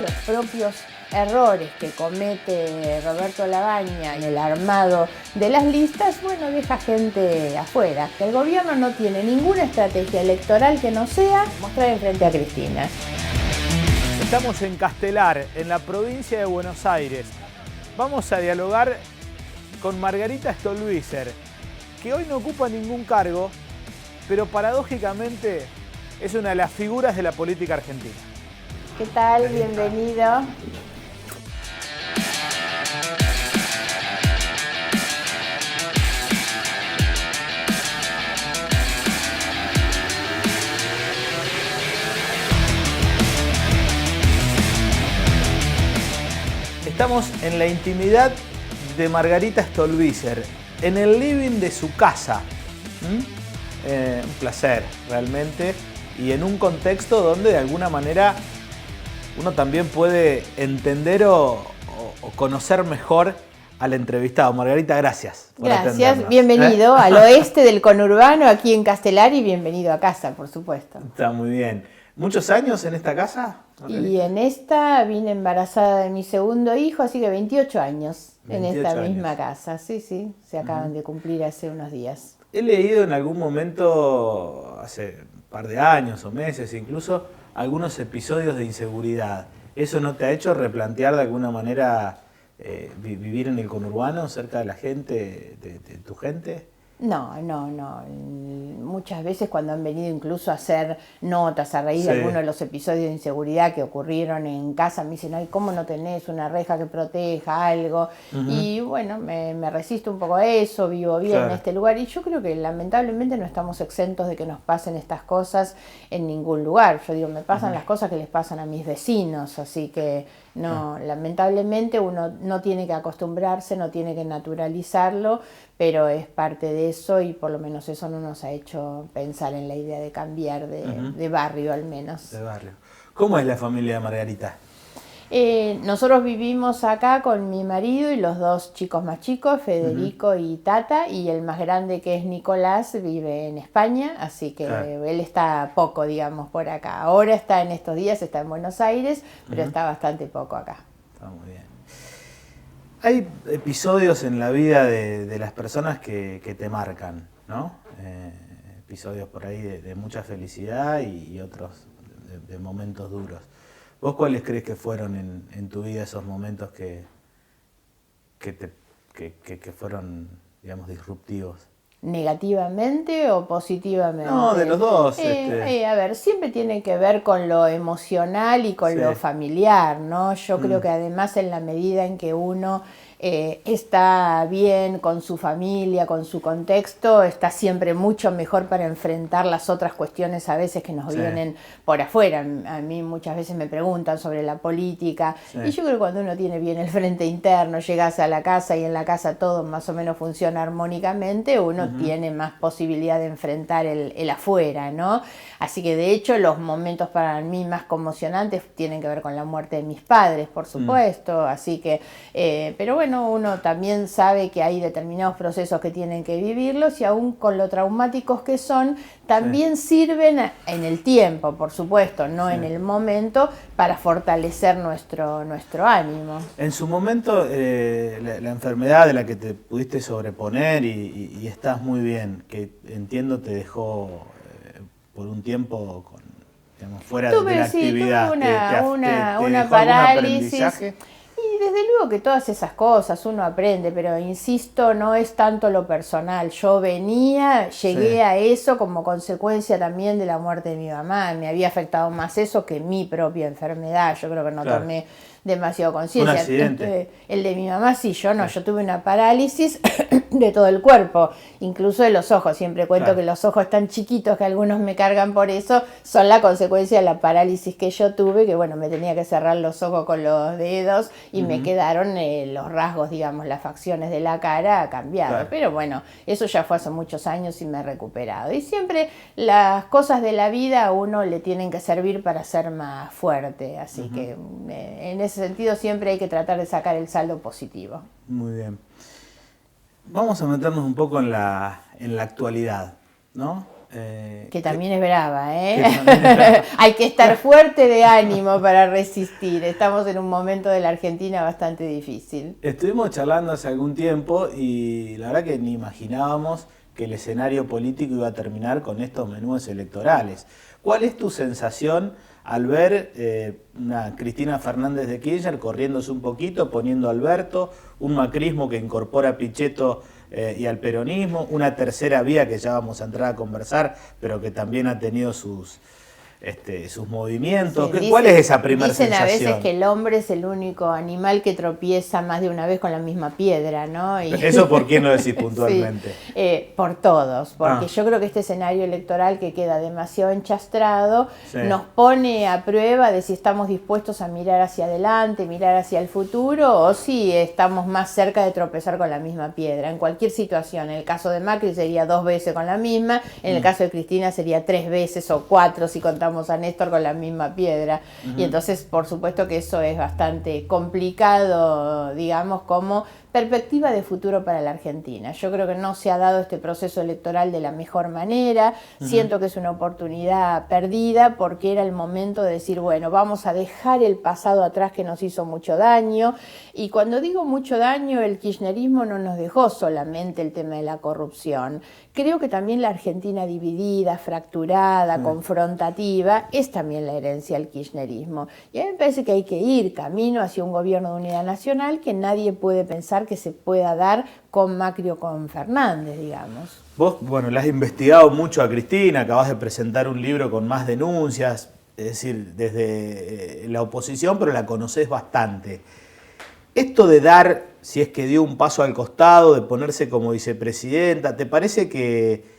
los propios errores que comete Roberto Lavagna en el armado de las listas, bueno, deja gente afuera. El gobierno no tiene ninguna estrategia electoral que no sea mostrar enfrente a Cristina. Estamos en Castelar, en la provincia de Buenos Aires. Vamos a dialogar con Margarita Stolbizer, que hoy no ocupa ningún cargo, pero paradójicamente es una de las figuras de la política argentina. ¿Qué tal? Bienvenido. Estamos en la intimidad de Margarita Stolbizer, en el living de su casa. Un placer, realmente, y en un contexto donde de alguna manera uno también puede entender o conocer mejor al entrevistado. Margarita, gracias por atendernos. Bienvenido al oeste del conurbano, aquí en Castelar, y bienvenido a casa, por supuesto. Está muy bien. ¿Muchos años en esta casa, Margarita? Y en esta vine embarazada de mi segundo hijo, así que 28 años 28 en esta años. Misma casa. Sí, se acaban de cumplir hace unos días. He leído en algún momento, hace un par de años o meses incluso, algunos episodios de inseguridad. ¿Eso no te ha hecho replantear de alguna manera vivir en el conurbano, cerca de la gente, de tu gente? No. Muchas veces cuando han venido incluso a hacer notas a raíz de algunos de los episodios de inseguridad que ocurrieron en casa, me dicen, ay, ¿cómo no tenés una reja que proteja algo? Y bueno, me resisto un poco a eso, vivo bien en este lugar, y yo creo que lamentablemente no estamos exentos de que nos pasen estas cosas en ningún lugar. Yo digo, me pasan las cosas que les pasan a mis vecinos, así que no, lamentablemente uno no tiene que acostumbrarse, no tiene que naturalizarlo, pero es parte de eso, y por lo menos eso no nos ha hecho pensar en la idea de cambiar de barrio al menos. De barrio. ¿Cómo es la familia de Margarita? Nosotros vivimos acá con mi marido y los dos chicos más chicos, Federico y Tata, y el más grande, que es Nicolás, vive en España, así que él está poco, digamos, por acá. Ahora está en estos días, está en Buenos Aires, pero está bastante poco acá. Está muy bien. Hay episodios en la vida de las personas que te marcan, ¿no? Episodios por ahí de mucha felicidad y otros de momentos duros. ¿Vos cuáles crees que fueron en tu vida esos momentos que fueron, digamos, disruptivos? ¿Negativamente o positivamente? No, de los dos. A ver, siempre tiene que ver con lo emocional y con lo familiar, ¿no? Yo creo que además, en la medida en que uno está bien con su familia, con su contexto, está siempre mucho mejor para enfrentar las otras cuestiones a veces que nos vienen por afuera. A mí muchas veces me preguntan sobre la política, y yo creo que cuando uno tiene bien el frente interno, llegas a la casa y en la casa todo más o menos funciona armónicamente, uno tiene más posibilidad de enfrentar el afuera, ¿no? Así que de hecho los momentos para mí más conmocionantes tienen que ver con la muerte de mis padres, por supuesto, así que, pero bueno, uno también sabe que hay determinados procesos que tienen que vivirlos, y aún con lo traumáticos que son, también sirven en el tiempo, por supuesto, no en el momento, para fortalecer nuestro ánimo. En su momento, la enfermedad de la que te pudiste sobreponer y estás muy bien, que entiendo te dejó por un tiempo digamos, fuera de la actividad. Tuve una parálisis. Y desde luego que todas esas cosas uno aprende, pero insisto, no es tanto lo personal. Yo llegué a eso como consecuencia también de la muerte de mi mamá. Me había afectado más eso que mi propia enfermedad. Yo creo que no tomé demasiado conciencia. ¿Un accidente? El de mi mamá sí, yo no. Yo tuve una parálisis de todo el cuerpo, incluso de los ojos. Siempre cuento que los ojos tan chiquitos, que algunos me cargan por eso, son la consecuencia de la parálisis que yo tuve, que bueno, me tenía que cerrar los ojos con los dedos y me quedaron los rasgos, digamos, las facciones de la cara cambiadas. Pero bueno, eso ya fue hace muchos años y me he recuperado. Y siempre las cosas de la vida a uno le tienen que servir para ser más fuerte, así que en ese sentido siempre hay que tratar de sacar el saldo positivo. Muy bien. Vamos a meternos un poco en la actualidad, ¿no? Que también es brava, ¿eh? Hay que estar fuerte de ánimo para resistir. Estamos en un momento de la Argentina bastante difícil. Estuvimos charlando hace algún tiempo y la verdad que ni imaginábamos que el escenario político iba a terminar con estos menús electorales. ¿Cuál es tu sensación al ver una Cristina Fernández de Kirchner corriéndose un poquito, poniendo a Alberto, un macrismo que incorpora a Pichetto y al peronismo, una tercera vía que ya vamos a entrar a conversar, pero que también ha tenido sus movimientos? Sí, ¿Cuál es esa primera sensación? Dicen a veces que el hombre es el único animal que tropieza más de una vez con la misma piedra, ¿no? ¿Eso por quién lo decís puntualmente? Sí, por todos, porque yo creo que este escenario electoral que queda demasiado enchastrado nos pone a prueba de si estamos dispuestos a mirar hacia adelante, mirar hacia el futuro, o si estamos más cerca de tropezar con la misma piedra. En cualquier situación, en el caso de Macri sería 2 veces con la misma, en el caso de Cristina sería 3 veces o 4 si contamos a Néstor con la misma piedra. Y entonces, por supuesto que eso es bastante complicado, digamos, como perspectiva de futuro para la Argentina. Yo creo que no se ha dado este proceso electoral de la mejor manera. Siento que es una oportunidad perdida porque era el momento de decir, bueno, vamos a dejar el pasado atrás que nos hizo mucho daño. Y cuando digo mucho daño, el kirchnerismo no nos dejó solamente el tema de la corrupción. Creo que también la Argentina dividida, fracturada, confrontativa, es también la herencia del kirchnerismo. Y a mí me parece que hay que ir camino hacia un gobierno de unidad nacional que nadie puede pensar que se pueda dar con Macri o con Fernández, digamos. Vos, bueno, la has investigado mucho a Cristina, acabas de presentar un libro con más denuncias, es decir, desde la oposición, pero la conocés bastante. Esto de dar, si es que dio un paso al costado, de ponerse como vicepresidenta, ¿te parece que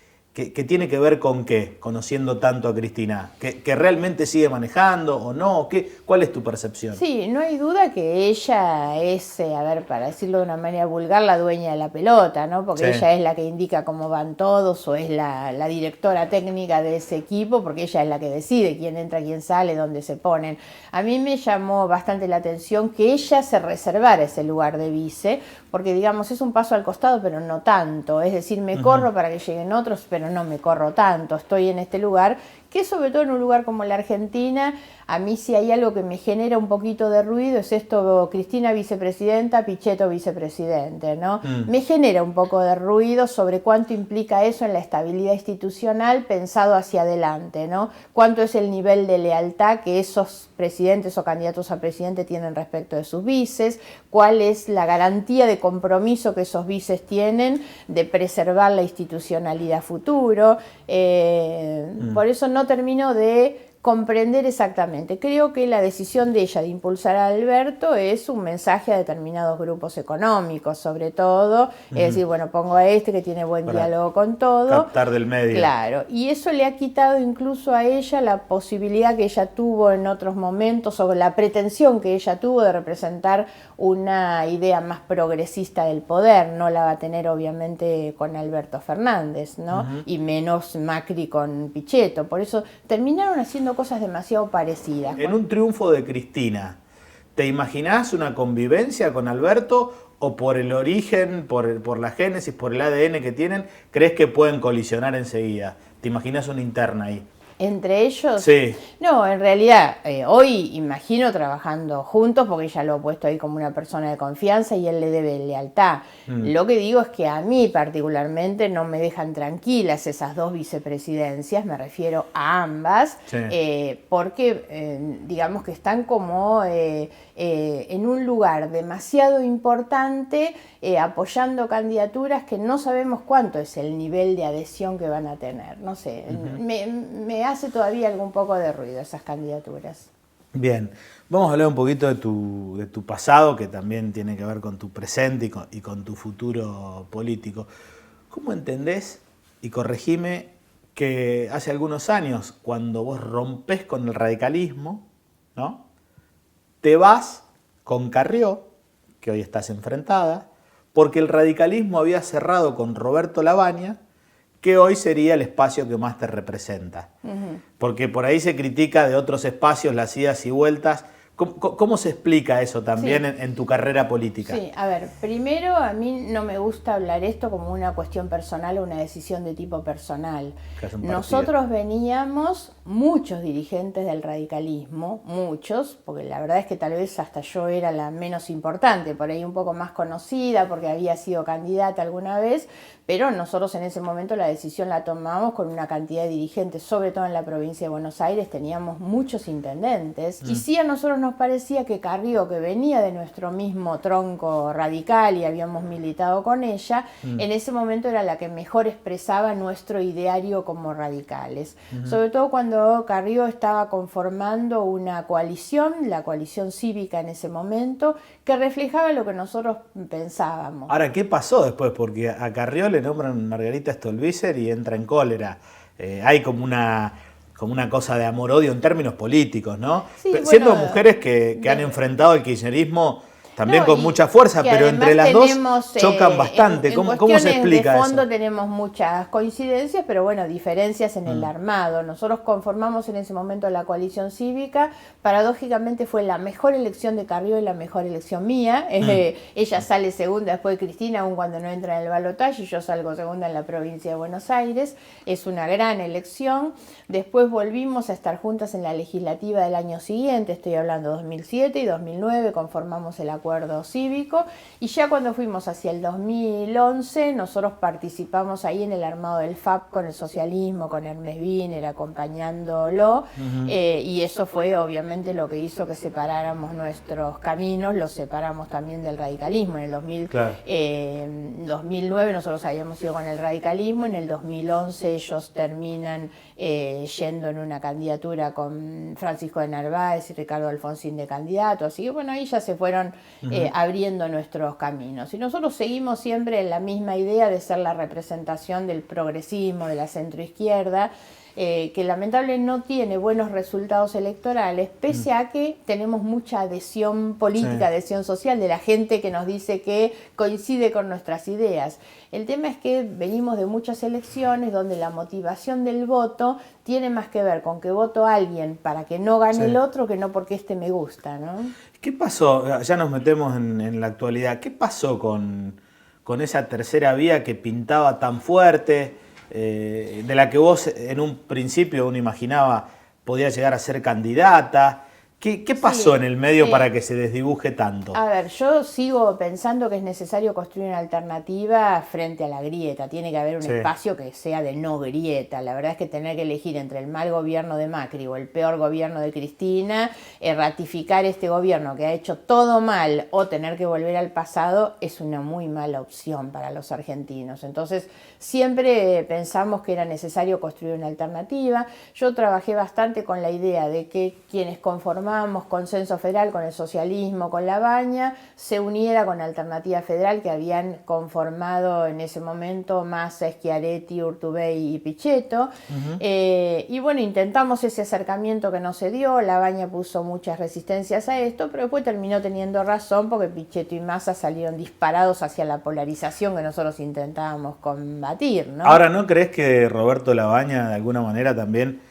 tiene que ver con qué, conociendo tanto a Cristina? ¿Que realmente sigue manejando o no? ¿Cuál es tu percepción? Sí, no hay duda que ella es, a ver, para decirlo de una manera vulgar, la dueña de la pelota, ¿no? Porque ella es la que indica cómo van todos, o es la directora técnica de ese equipo, porque ella es la que decide quién entra, quién sale, dónde se ponen. A mí me llamó bastante la atención que ella se reservara ese lugar de vice, porque digamos, es un paso al costado, pero no tanto. Es decir, me corro para que lleguen otros, pero no me corro tanto. Estoy en este lugar, que sobre todo en un lugar como la Argentina, a mí si hay algo que me genera un poquito de ruido, es esto, Cristina vicepresidenta, Pichetto vicepresidente, ¿no? Me genera un poco de ruido sobre cuánto implica eso en la estabilidad institucional pensado hacia adelante, ¿no? Cuánto es el nivel de lealtad que esos presidentes o candidatos a presidente tienen respecto de sus vices, cuál es la garantía de compromiso que esos vices tienen de preservar la institucionalidad futuro. Por eso no termino de comprender exactamente. Creo que la decisión de ella de impulsar a Alberto es un mensaje a determinados grupos económicos, sobre todo, es decir, bueno, pongo a este que tiene buen diálogo con todo. Captar del medio. Claro, y eso le ha quitado incluso a ella la posibilidad que ella tuvo en otros momentos, o la pretensión que ella tuvo de representar una idea más progresista del poder. No la va a tener obviamente con Alberto Fernández, ¿no? Y menos Macri con Pichetto. Por eso terminaron haciendo cosas demasiado parecidas. En un triunfo de Cristina, ¿te imaginás una convivencia con Alberto o por el origen, por la génesis, por el ADN que tienen, crees que pueden colisionar enseguida? ¿Te imaginas una interna ahí? ¿Entre ellos? Sí. No, en realidad, hoy imagino trabajando juntos, porque ella lo ha puesto ahí como una persona de confianza y él le debe lealtad. Lo que digo es que a mí particularmente no me dejan tranquilas esas 2 vicepresidencias, me refiero a ambas, porque digamos que están como en un lugar demasiado importante, apoyando candidaturas que no sabemos cuánto es el nivel de adhesión que van a tener. No sé, me hace todavía algún poco de ruido esas candidaturas. Bien, vamos a hablar un poquito de tu pasado, que también tiene que ver con tu presente y con tu futuro político. ¿Cómo entendés, y corregime, que hace algunos años, cuando vos rompés con el radicalismo, ¿no?, te vas con Carrió, que hoy estás enfrentada, porque el radicalismo había cerrado con Roberto Labaña, que hoy sería el espacio que más te representa? Porque por ahí se critica de otros espacios las idas y vueltas ¿Cómo se explica eso también Sí. en tu carrera política? Sí, a ver, primero a mí no me gusta hablar esto como una cuestión personal o una decisión de tipo personal. Que es un partido. Nosotros veníamos, muchos dirigentes del radicalismo, muchos, porque la verdad es que tal vez hasta yo era la menos importante, por ahí un poco más conocida porque había sido candidata alguna vez, pero nosotros en ese momento la decisión la tomamos con una cantidad de dirigentes, sobre todo en la provincia de Buenos Aires, teníamos muchos intendentes, y sí a nosotros nos parecía que Carrió, que venía de nuestro mismo tronco radical y habíamos militado con ella, en ese momento era la que mejor expresaba nuestro ideario como radicales. Sobre todo cuando Carrió estaba conformando una coalición, la coalición cívica en ese momento, que reflejaba lo que nosotros pensábamos. Ahora, ¿qué pasó después? Porque a Carrió le nombran Margarita Stolbizer y entra en cólera. Hay como una cosa de amor-odio en términos políticos, ¿no? Sí, Siendo bueno, mujeres que han enfrentado el kirchnerismo también con y mucha fuerza, que pero entre las dos tenemos, chocan bastante. En ¿Cómo se cuestiones explica de fondo eso? tenemos muchas coincidencias, pero bueno, diferencias en el armado. Nosotros conformamos en ese momento la coalición cívica. Paradójicamente fue la mejor elección de Carrió y la mejor elección mía. Ella sale segunda después de Cristina, aun cuando no entra en el balotaje, y yo salgo segunda en la provincia de Buenos Aires. Es una gran elección. Después volvimos a estar juntas en la legislativa del año siguiente, estoy hablando 2007 y 2009, conformamos el acuerdo cívico, y ya cuando fuimos hacia el 2011 nosotros participamos ahí en el armado del FAP con el socialismo, con Hermes Wiener acompañándolo, y eso fue obviamente lo que hizo que separáramos nuestros caminos, los separamos también del radicalismo. En el 2009 nosotros habíamos ido con el radicalismo, en el 2011 ellos terminan yendo en una candidatura con Francisco de Narváez y Ricardo Alfonsín de candidato, así que bueno, ahí ya se fueron abriendo nuestros caminos. Y nosotros seguimos siempre en la misma idea de ser la representación del progresismo, de la centroizquierda, que lamentablemente no tiene buenos resultados electorales, pese a que tenemos mucha adhesión política, adhesión social de la gente que nos dice que coincide con nuestras ideas. El tema es que venimos de muchas elecciones donde la motivación del voto tiene más que ver con que voto a alguien para que no gane el otro que no porque este me gusta, ¿no? ¿Qué pasó? Ya nos metemos en la actualidad. ¿Qué pasó con esa tercera vía que pintaba tan fuerte? De la que vos en un principio uno imaginaba podía llegar a ser candidata. ¿Qué pasó en el medio para que se desdibuje tanto? A ver, yo sigo pensando que es necesario construir una alternativa frente a la grieta. Tiene que haber un espacio que sea de no grieta. La verdad es que tener que elegir entre el mal gobierno de Macri o el peor gobierno de Cristina, ratificar este gobierno que ha hecho todo mal o tener que volver al pasado es una muy mala opción para los argentinos. Entonces, siempre pensamos que era necesario construir una alternativa. Yo trabajé bastante con la idea de que quienes conformamos Consenso Federal con el socialismo, con La Baña, se uniera con Alternativa Federal, que habían conformado en ese momento Massa, Schiaretti, Urtubey y Pichetto. Y bueno, intentamos ese acercamiento que no se dio. La Baña puso muchas resistencias a esto, pero después terminó teniendo razón porque Pichetto y Massa salieron disparados hacia la polarización que nosotros intentábamos combatir, ¿no? Ahora, ¿no crees que Roberto La Baña de alguna manera también,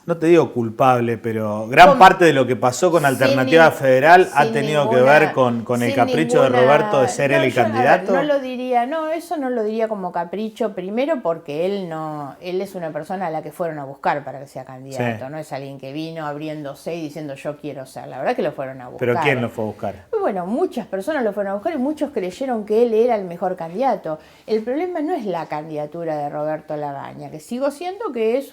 no te digo culpable, pero gran parte de lo que pasó con Alternativa Federal ha tenido que ver con el capricho de Roberto de ser él el candidato? No lo diría, eso no lo diría como capricho, primero porque él es una persona a la que fueron a buscar para que sea candidato, no es alguien que vino abriéndose y diciendo yo quiero ser, la verdad que lo fueron a buscar. ¿Pero quién lo fue a buscar? Bueno, muchas personas lo fueron a buscar y muchos creyeron que él era el mejor candidato. El problema no es la candidatura de Roberto La Baña, que sigo siendo que es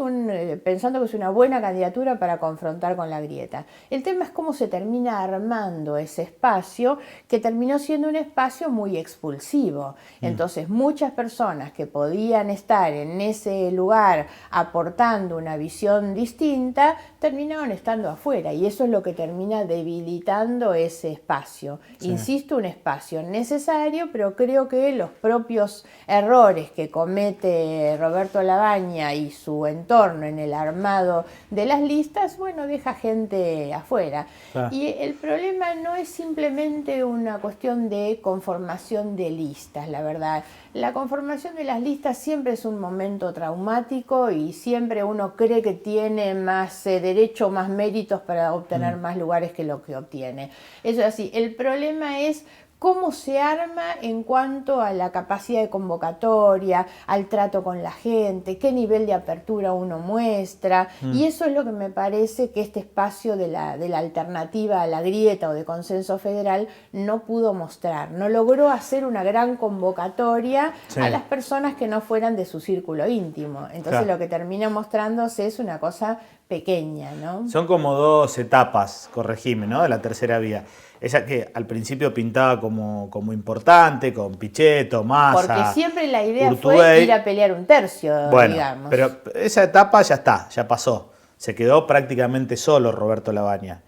pensando que es una buena candidatura para confrontar con la grieta. El tema es cómo se termina armando ese espacio, que terminó siendo un espacio muy expulsivo. Entonces, muchas personas que podían estar en ese lugar aportando una visión distinta, terminaron estando afuera, y eso es lo que termina debilitando ese espacio. Insisto, un espacio necesario, pero creo que los propios errores que comete Roberto La Baña y su entorno en el armado de las listas, bueno, deja gente afuera. Claro. Y el problema no es simplemente una cuestión de conformación de listas, la verdad. La conformación de las listas siempre es un momento traumático y siempre uno cree que tiene más derecho, más méritos para obtener más lugares que lo que obtiene. Eso es así. El problema es cómo se arma en cuanto a la capacidad de convocatoria, al trato con la gente, qué nivel de apertura uno muestra, y eso es lo que me parece que este espacio de la alternativa a la grieta o de consenso federal no pudo mostrar, no logró hacer una gran convocatoria a las personas que no fueran de su círculo íntimo, entonces lo que termina mostrándose es una cosa pequeña, ¿no? Son como dos etapas, corregime, ¿no? De la tercera vía. Esa que al principio pintaba como importante, con Pichetto, Massa, porque siempre la idea Urtubey. fue ir a pelear un tercio, bueno, digamos. Pero esa etapa ya está, ya pasó. Se quedó prácticamente solo Roberto Lavagna.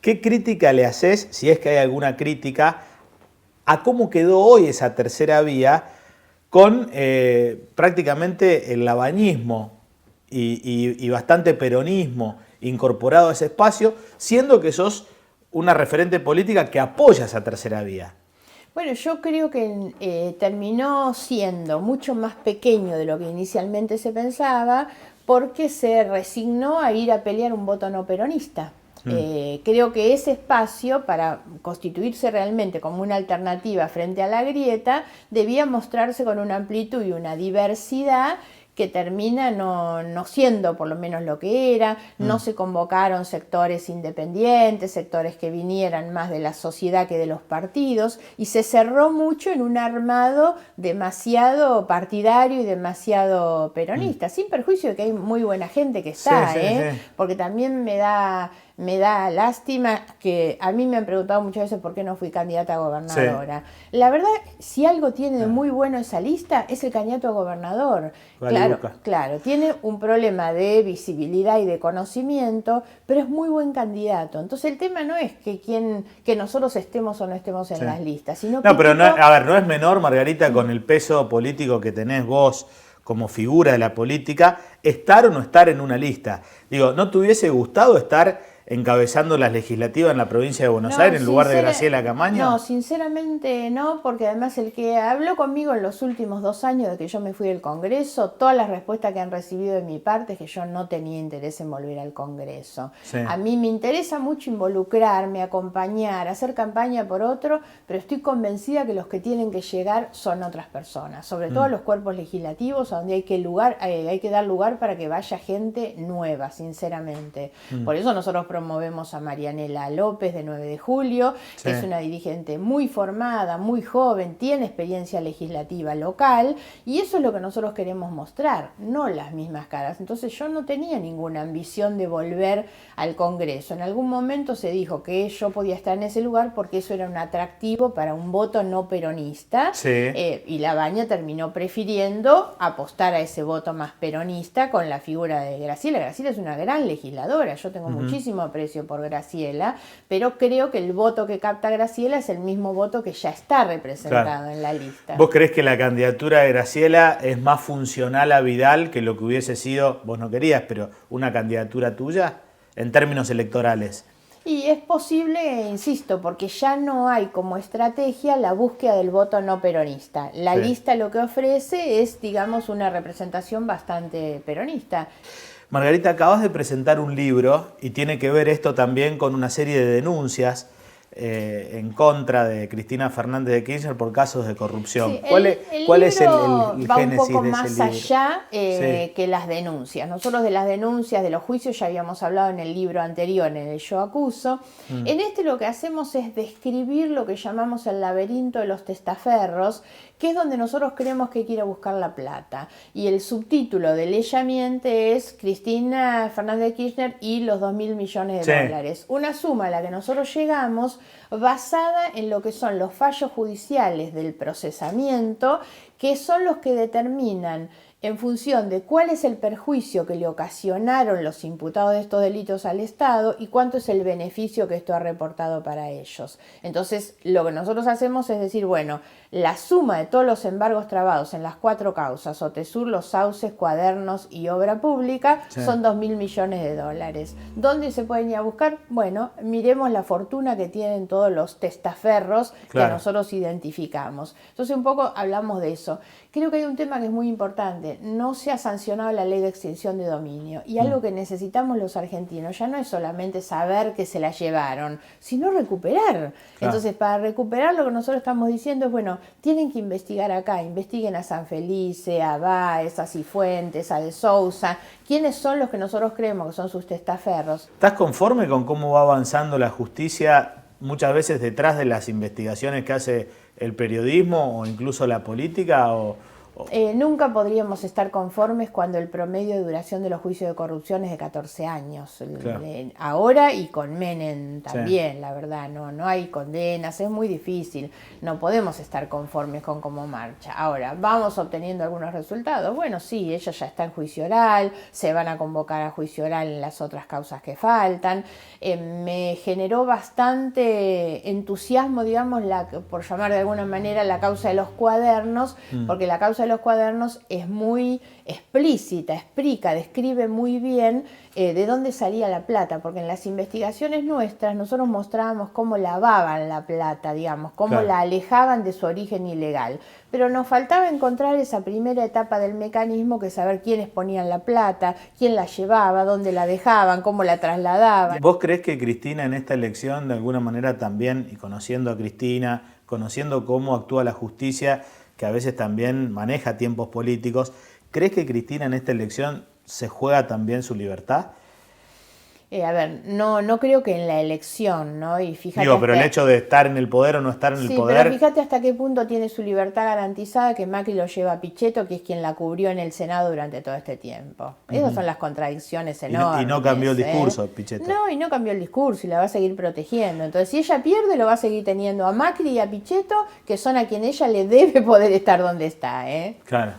¿Qué crítica le haces, si es que hay alguna crítica, a cómo quedó hoy esa tercera vía con prácticamente el lavañismo y bastante peronismo incorporado a ese espacio, siendo que sos una referente política que apoya esa tercera vía? Bueno, yo creo que terminó siendo mucho más pequeño de lo que inicialmente se pensaba, porque se resignó a ir a pelear un voto no peronista. Creo que ese espacio, para constituirse realmente como una alternativa frente a la grieta, debía mostrarse con una amplitud y una diversidad que termina no siendo por lo menos lo que era, no se convocaron sectores independientes, sectores que vinieran más de la sociedad que de los partidos, y se cerró mucho en un armado demasiado partidario y demasiado peronista, sin perjuicio de que hay muy buena gente que está, sí. Porque también me da lástima que a mí me han preguntado muchas veces por qué no fui candidata a gobernadora. Sí. La verdad, si algo tiene de muy bueno esa lista, es el candidato a gobernador. Claro, tiene un problema de visibilidad y de conocimiento, pero es muy buen candidato. Entonces el tema no es que nosotros estemos o no estemos en las listas, sino que... No, pero no es menor, Margarita, con el peso político que tenés vos como figura de la política, estar o no estar en una lista. Digo, ¿no te hubiese gustado estar encabezando las legislativas en la provincia de Buenos Aires en lugar de Graciela Camaño? No, sinceramente no, porque además el que habló conmigo en los últimos 2 años de que yo me fui del Congreso, todas las respuestas que han recibido de mi parte es que yo no tenía interés en volver al Congreso. Sí. A mí me interesa mucho involucrarme, acompañar, hacer campaña por otro, pero estoy convencida que los que tienen que llegar son otras personas, sobre todo los cuerpos legislativos, donde hay que dar lugar para que vaya gente nueva, sinceramente. Por eso nosotros promovemos a Marianela López de 9 de Julio, que es una dirigente muy formada, muy joven, tiene experiencia legislativa local, y eso es lo que nosotros queremos mostrar, no las mismas caras. Entonces yo no tenía ninguna ambición de volver al Congreso. En algún momento se dijo que yo podía estar en ese lugar porque eso era un atractivo para un voto no peronista, y Lavagna terminó prefiriendo apostar a ese voto más peronista con la figura de Graciela. Graciela es una gran legisladora, yo tengo muchísimo aprecio por Graciela, pero creo que el voto que capta Graciela es el mismo voto que ya está representado en la lista. ¿Vos creés que la candidatura de Graciela es más funcional a Vidal que lo que hubiese sido, vos no querías, pero una candidatura tuya en términos electorales? Y es posible, insisto, porque ya no hay como estrategia la búsqueda del voto no peronista. La lista lo que ofrece es, digamos, una representación bastante peronista. Margarita, acabas de presentar un libro y tiene que ver esto también con una serie de denuncias en contra de Cristina Fernández de Kirchner por casos de corrupción. Sí, ¿Cuál es el va un génesis poco de ese más libro? allá que las denuncias. Nosotros de las denuncias, de los juicios, ya habíamos hablado en el libro anterior, en el Yo Acuso. En este lo que hacemos es describir lo que llamamos el laberinto de los testaferros, que es donde nosotros creemos que hay que ir a buscar la plata. Y el subtítulo de Ella Miente es Cristina Fernández de Kirchner y los 2.000 millones de dólares. Una suma a la que nosotros llegamos basada en lo que son los fallos judiciales del procesamiento, que son los que determinan en función de cuál es el perjuicio que le ocasionaron los imputados de estos delitos al Estado y cuánto es el beneficio que esto ha reportado para ellos. Entonces, lo que nosotros hacemos es decir, bueno, la suma de todos los embargos trabados en las 4 causas, OTESUR, Los Sauces, Cuadernos y Obra Pública, son 2.000 millones de dólares. ¿Dónde se pueden ir a buscar? Bueno, miremos la fortuna que tienen todos los testaferros que nosotros identificamos. Entonces, un poco hablamos de eso. Creo que hay un tema que es muy importante. No se ha sancionado la ley de extinción de dominio. Y algo que necesitamos los argentinos ya no es solamente saber que se la llevaron, sino recuperar. Entonces, para recuperar lo que nosotros estamos diciendo es, bueno, tienen que investigar acá. Investiguen a San Felice, a Báez, a Cifuentes, a De Sousa. ¿Quiénes son los que nosotros creemos que son sus testaferros? ¿Estás conforme con cómo va avanzando la justicia muchas veces detrás de las investigaciones que hace el periodismo o incluso la política? Nunca podríamos estar conformes cuando el promedio de duración de los juicios de corrupción es de 14 años. Ahora y con Menem también, la verdad, no hay condenas, es muy difícil. No podemos estar conformes con cómo marcha. Ahora, ¿vamos obteniendo algunos resultados? Bueno, sí, ella ya está en juicio oral, se van a convocar a juicio oral en las otras causas que faltan. Me generó bastante entusiasmo, digamos, por llamar de alguna manera, la causa de los cuadernos, porque la causa de los cuadernos es muy explícita, explica, describe muy bien de dónde salía la plata, porque en las investigaciones nuestras nosotros mostrábamos cómo lavaban la plata, digamos, cómo la alejaban de su origen ilegal, pero nos faltaba encontrar esa primera etapa del mecanismo, que es saber quiénes ponían la plata, quién la llevaba, dónde la dejaban, cómo la trasladaban. ¿Vos creés que Cristina en esta elección de alguna manera también, y conociendo a Cristina, conociendo cómo actúa la justicia, que a veces también maneja tiempos políticos, ¿crees que Cristina en esta elección se juega también su libertad? A ver, no creo que en la elección, ¿no? Y fíjate pero el hecho de estar en el poder o no estar en el poder... Sí, pero fíjate hasta qué punto tiene su libertad garantizada, que Macri lo lleva a Pichetto, que es quien la cubrió en el Senado durante todo este tiempo. Esas son las contradicciones enormes. Y no cambió el discurso, Pichetto. No, y no cambió el discurso y la va a seguir protegiendo. Entonces, si ella pierde, lo va a seguir teniendo a Macri y a Pichetto, que son a quien ella le debe poder estar donde está, Claro.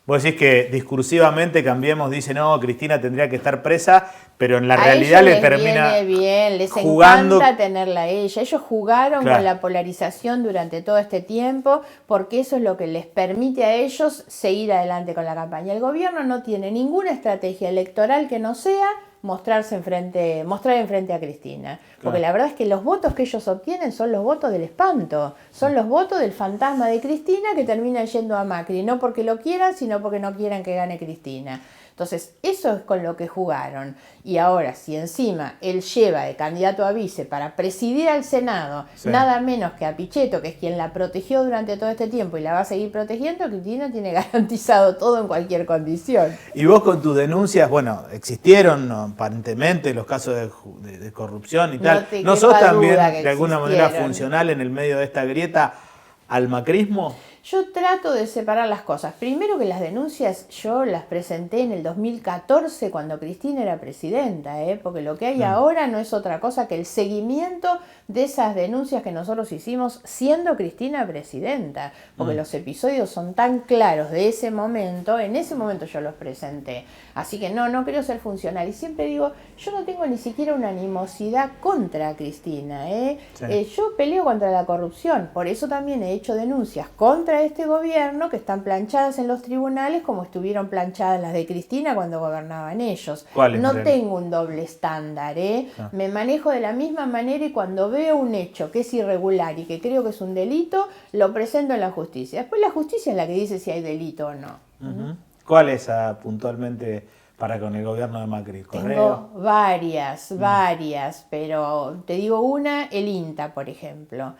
Vos decís que discursivamente Cambiemos dice, no, Cristina tendría que estar presa, pero en la realidad le termina bien, les jugando... encanta tenerla a ella. Ellos jugaron con la polarización durante todo este tiempo, porque eso es lo que les permite a ellos seguir adelante con la campaña. El gobierno no tiene ninguna estrategia electoral que no sea mostrar enfrente a Cristina. Porque la verdad es que los votos que ellos obtienen son los votos del espanto, son los votos del fantasma de Cristina que terminan yendo a Macri, no porque lo quieran, sino porque no quieran que gane Cristina. Entonces, eso es con lo que jugaron. Y ahora, si encima él lleva de candidato a vice para presidir al Senado, nada menos que a Pichetto, que es quien la protegió durante todo este tiempo y la va a seguir protegiendo, Cristina tiene garantizado todo en cualquier condición. Y vos con tus denuncias, bueno, existieron aparentemente los casos de corrupción y tal. ¿No sos también de alguna manera funcional en el medio de esta grieta al macrismo? Yo trato de separar las cosas. Primero, que las denuncias yo las presenté en el 2014 cuando Cristina era presidenta, porque lo que hay ahora no es otra cosa que el seguimiento de esas denuncias que nosotros hicimos siendo Cristina presidenta, porque los episodios son tan claros de ese momento, en ese momento yo los presenté. Así que no quiero ser funcional. Y siempre digo, yo no tengo ni siquiera una animosidad contra Cristina. Yo peleo contra la corrupción, por eso también he hecho denuncias contra este gobierno que están planchadas en los tribunales como estuvieron planchadas las de Cristina cuando gobernaban ellos. No tengo un doble estándar, me manejo de la misma manera, y cuando veo un hecho que es irregular y que creo que es un delito, lo presento en la justicia. Después la justicia es la que dice si hay delito o no. ¿Cuál es puntualmente para con el gobierno de Macri? Tengo varias, pero te digo una, el INTA, por ejemplo.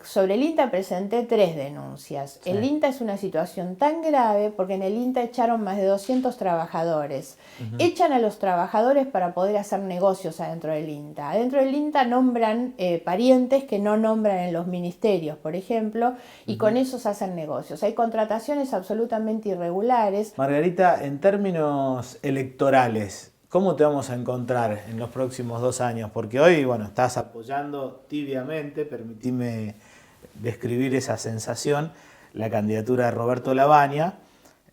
Sobre el INTA presenté 3 denuncias. El INTA es una situación tan grave porque en el INTA echaron más de 200 trabajadores. Echan a los trabajadores para poder hacer negocios adentro del INTA. Adentro del INTA nombran parientes que no nombran en los ministerios, por ejemplo, y con esos hacen negocios. Hay contrataciones absolutamente irregulares. Margarita, en términos electorales, ¿cómo te vamos a encontrar en los próximos 2 años? Porque hoy, estás apoyando tibiamente, permitime describir esa sensación, la candidatura de Roberto Lavagna,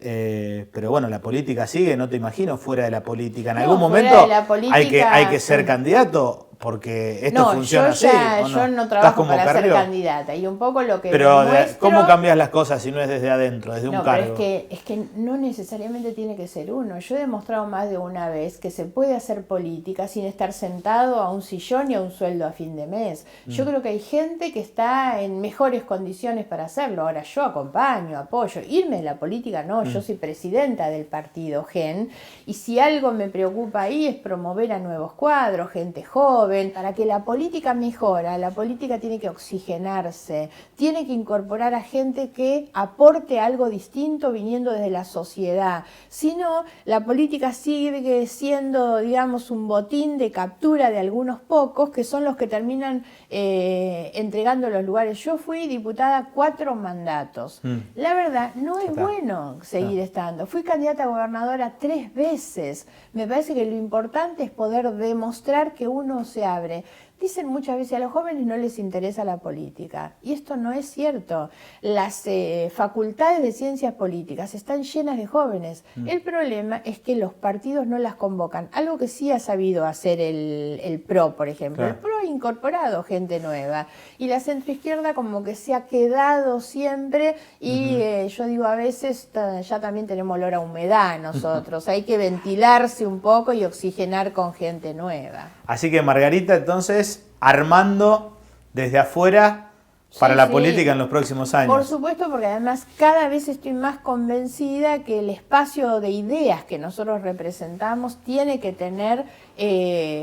Pero bueno, la política sigue, no te imagino fuera de la política. En No, algún fuera momento de la política, hay que ser candidato, porque esto funciona así. Yo no trabajo para ser candidata, y un poco lo que Pero demuestro... ¿cómo cambias las cosas si no es desde adentro, desde un cargo? Pero es que no necesariamente tiene que ser uno. Yo he demostrado más de una vez que se puede hacer política sin estar sentado a un sillón y a un sueldo a fin de mes. Yo creo que hay gente que está en mejores condiciones para hacerlo. Ahora, yo acompaño, apoyo. Irme de la política no, yo soy presidenta del partido GEN, y si algo me preocupa ahí es promover a nuevos cuadros, gente joven. Para que la política mejore, la política tiene que oxigenarse, tiene que incorporar a gente que aporte algo distinto viniendo desde la sociedad. Si no, la política sigue siendo, digamos, un botín de captura de algunos pocos que son los que terminan entregando los lugares. Yo fui diputada 4 mandatos. La verdad, no es bueno seguir estando. Fui candidata a gobernadora 3 veces. Me parece que lo importante es poder demostrar que uno se abre. Dicen muchas veces a los jóvenes no les interesa la política, y esto no es cierto. Las facultades de ciencias políticas están llenas de jóvenes. El problema es que los partidos no las convocan, algo que sí ha sabido hacer el PRO, por ejemplo. Claro. El PRO ha incorporado gente nueva, y la centroizquierda como que se ha quedado siempre, y yo digo, a veces ya también tenemos olor a humedad nosotros. Hay que ventilarse un poco y oxigenar con gente nueva. Así que Margarita, entonces, armando desde afuera para la política en los próximos años. Por supuesto, porque además cada vez estoy más convencida que el espacio de ideas que nosotros representamos tiene que tener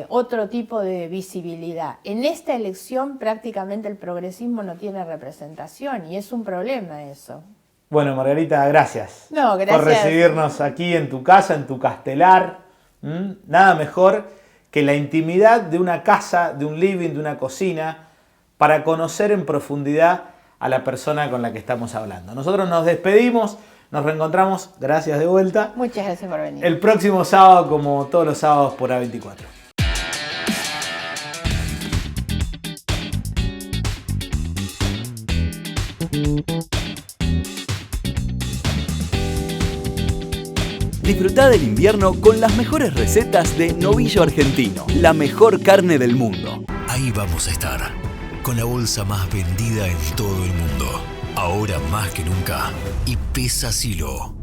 otro tipo de visibilidad. En esta elección prácticamente el progresismo no tiene representación, y es un problema eso. Bueno, Margarita, gracias. No, gracias por recibirnos aquí en tu casa, en tu castelar. Nada mejor que la intimidad de una casa, de un living, de una cocina, para conocer en profundidad a la persona con la que estamos hablando. Nosotros nos despedimos, nos reencontramos, gracias de vuelta. Muchas gracias por venir. El próximo sábado, como todos los sábados, por A24. Disfrutá del invierno con las mejores recetas de Novillo Argentino, la mejor carne del mundo. Ahí vamos a estar, con la bolsa más vendida en todo el mundo. Ahora más que nunca. Y pesa Silo.